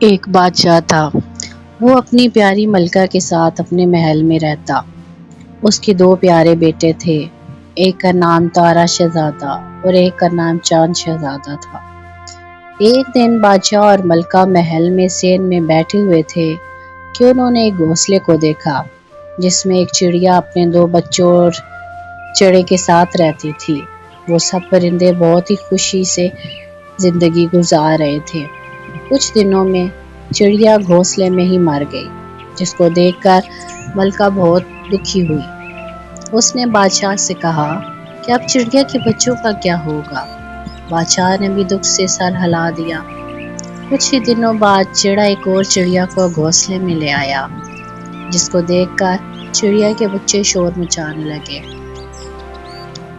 ایک بادشاہ تھا۔ وہ اپنی پیاری ملکہ کے ساتھ اپنے محل میں رہتا۔ اس کے دو پیارے بیٹے تھے، ایک کا نام تارا شہزادہ اور ایک کا نام چاند شہزادہ تھا۔ ایک دن بادشاہ اور ملکہ محل میں سین میں بیٹھے ہوئے تھے کہ انہوں نے ایک گھونسلے کو دیکھا جس میں ایک چڑیا اپنے دو بچوں اور چڑے کے ساتھ رہتی تھی۔ وہ سب پرندے بہت ہی خوشی سے زندگی گزار رہے تھے۔ کچھ دنوں میں چڑیا گھونسلے میں ہی مر گئی، جس کو دیکھ کر ملکہ بہت دکھی ہوئی۔ اس نے بادشاہ سے کہا کہ اب چڑیا کے بچوں کا کیا ہوگا؟ بادشاہ نے بھی دکھ سے سر ہلا دیا۔ کچھ ہی دنوں بعد چڑا ایک اور چڑیا کو گھونسلے میں لے آیا، جس کو دیکھ کر چڑیا کے بچے شور مچانے لگے،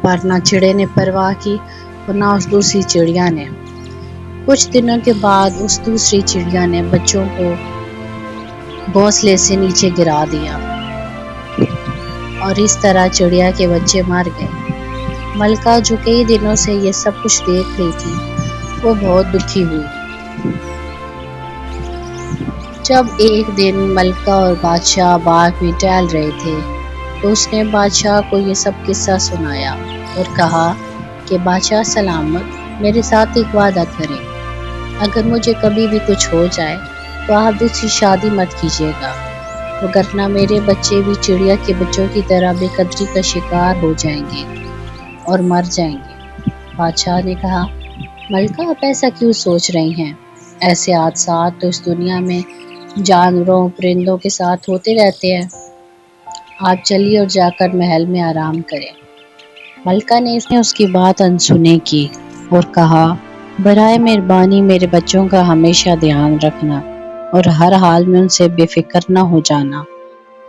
پر نہ چڑے نے پرواہ کی اور نہ اس دوسری چڑیا نے۔ کچھ دنوں کے بعد اس دوسری چڑیا نے بچوں کو گھونسلے سے نیچے گرا دیا اور اس طرح چڑیا کے بچے مر گئے۔ ملکہ جو کئی دنوں سے یہ سب کچھ دیکھ رہی تھی، وہ بہت دکھی ہوئی۔ جب ایک دن ملکہ اور بادشاہ باغ میں ٹہل رہے تھے تو اس نے بادشاہ کو یہ سب قصہ سنایا اور کہا کہ بادشاہ سلامت، میرے ساتھ ایک وعدہ کریں، اگر مجھے کبھی بھی کچھ ہو جائے تو آپ دوسری شادی مت کیجیے گا، وگرنہ میرے بچے بھی چڑیا کے بچوں کی طرح بے قدری کا شکار ہو جائیں گے اور مر جائیں گے۔ بادشاہ نے کہا، ملکہ آپ ایسا کیوں سوچ رہی ہیں؟ ایسے حادثات تو اس دنیا میں جانوروں پرندوں کے ساتھ ہوتے رہتے ہیں۔ آپ چلیے اور جا کر محل میں آرام کریں۔ ملکہ نے اس کی بات انسنی کی اور کہا، برائے مہربانی میرے بچوں کا ہمیشہ دھیان رکھنا اور ہر حال میں ان سے بے فکر نہ ہو جانا۔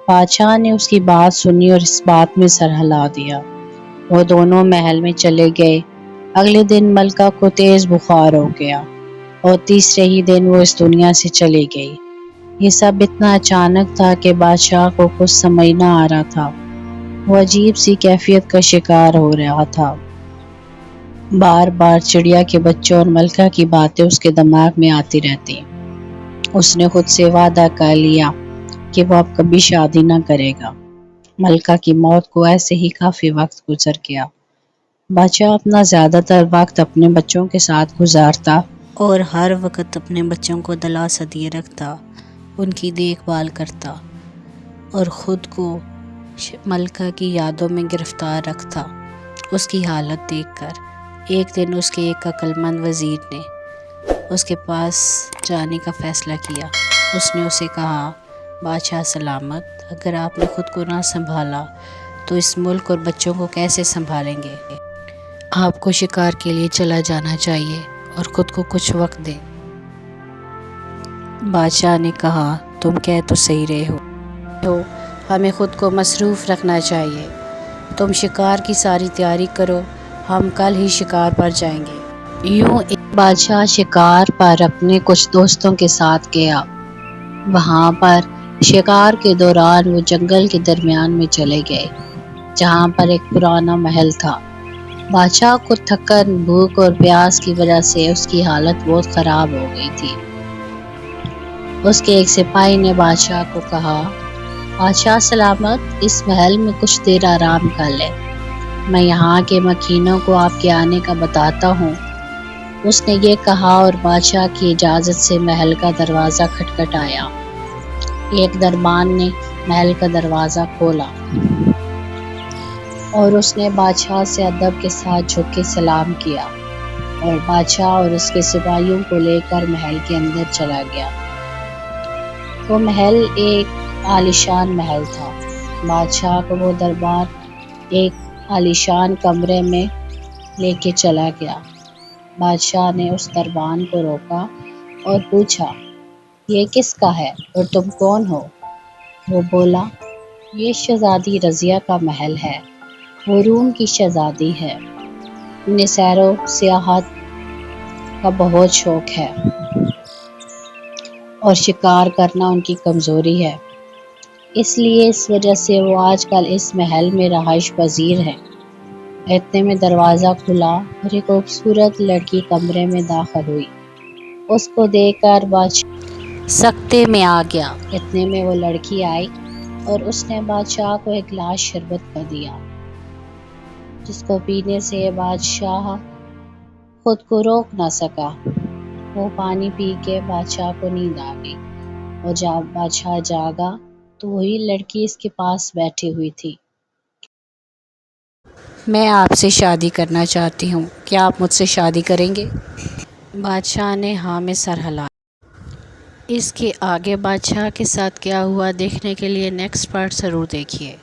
بادشاہ نے اس کی بات سنی اور اس بات میں سر ہلا دیا۔ وہ دونوں محل میں چلے گئے۔ اگلے دن ملکہ کو تیز بخار ہو گیا اور تیسرے ہی دن وہ اس دنیا سے چلی گئی۔ یہ سب اتنا اچانک تھا کہ بادشاہ کو کچھ سمجھ نہ آ رہا تھا۔ وہ عجیب سی کیفیت کا شکار ہو رہا تھا۔ بار بار چڑیا کے بچوں اور ملکہ کی باتیں اس کے دماغ میں آتی رہتی۔ اس نے خود سے وعدہ کر لیا کہ وہ اب کبھی شادی نہ کرے گا۔ ملکہ کی موت کو ایسے ہی کافی وقت گزر گیا۔ بادشاہ اپنا زیادہ تر وقت اپنے بچوں کے ساتھ گزارتا اور ہر وقت اپنے بچوں کو دلاسا دیے رکھتا، ان کی دیکھ بھال کرتا اور خود کو ملکہ کی یادوں میں گرفتار رکھتا۔ اس کی حالت دیکھ کر ایک دن اس کے ایک عقل مند وزیر نے اس کے پاس جانے کا فیصلہ کیا۔ اس نے اسے کہا، بادشاہ سلامت، اگر آپ نے خود کو نہ سنبھالا تو اس ملک اور بچوں کو کیسے سنبھالیں گے؟ آپ کو شکار کے لیے چلا جانا چاہیے اور خود کو کچھ وقت دیں۔ بادشاہ نے کہا، تم کہہ تو صحیح رہے ہو، ہمیں خود کو مصروف رکھنا چاہیے۔ تم شکار کی ساری تیاری کرو، ہم کل ہی شکار پر جائیں گے۔ یوں ایک بادشاہ شکار پر اپنے کچھ دوستوں کے ساتھ گیا۔ وہاں پر شکار کے دوران وہ جنگل کے درمیان میں چلے گئے، جہاں پر ایک پرانا محل تھا۔ بادشاہ کو تھکن، بھوک اور پیاس کی وجہ سے اس کی حالت بہت خراب ہو گئی تھی۔ اس کے ایک سپاہی نے بادشاہ کو کہا، بادشاہ سلامت، اس محل میں کچھ دیر آرام کر لیں، میں یہاں کے مکینوں کو آپ کے آنے کا بتاتا ہوں۔ اس نے یہ کہا اور بادشاہ کی اجازت سے محل کا دروازہ کھٹکھٹایا۔ ایک دربان نے محل کا دروازہ کھولا اور اس نے بادشاہ سے ادب کے ساتھ جھک کے سلام کیا اور بادشاہ اور اس کے سپاہیوں کو لے کر محل کے اندر چلا گیا۔ وہ محل ایک عالیشان محل تھا۔ بادشاہ کو وہ دربار ایک عالیشان کمرے میں لے کے چلا گیا۔ بادشاہ نے اس دربان کو روکا اور پوچھا، یہ کس کا ہے اور تم کون ہو؟ وہ بولا، یہ شہزادی رضیہ کا محل ہے، وہ روم کی شہزادی ہے، انہیں سیر و سیاحت کا بہت شوق ہے اور شکار کرنا ان کی کمزوری ہے، اس لیے اس وجہ سے وہ آج کل اس محل میں رہائش پذیر ہے۔ اتنے میں دروازہ کھلا اور ایک خوبصورت لڑکی کمرے میں داخل ہوئی۔ اس کو دیکھ کر بادشاہ سکتے میں آ گیا۔ اتنے میں وہ لڑکی آئی اور اس نے بادشاہ کو ایک گلاس شربت کا دیا، جس کو پینے سے بادشاہ خود کو روک نہ سکا۔ وہ پانی پی کے بادشاہ کو نیند آ گئی، اور جب بادشاہ جاگا تو وہی لڑکی اس کے پاس بیٹھی ہوئی تھی۔ میں آپ سے شادی کرنا چاہتی ہوں، کیا آپ مجھ سے شادی کریں گے؟ بادشاہ نے ہاں میں سر ہلایا۔ اس کے آگے بادشاہ کے ساتھ کیا ہوا دیکھنے کے لیے نیکسٹ پارٹ ضرور دیکھیے۔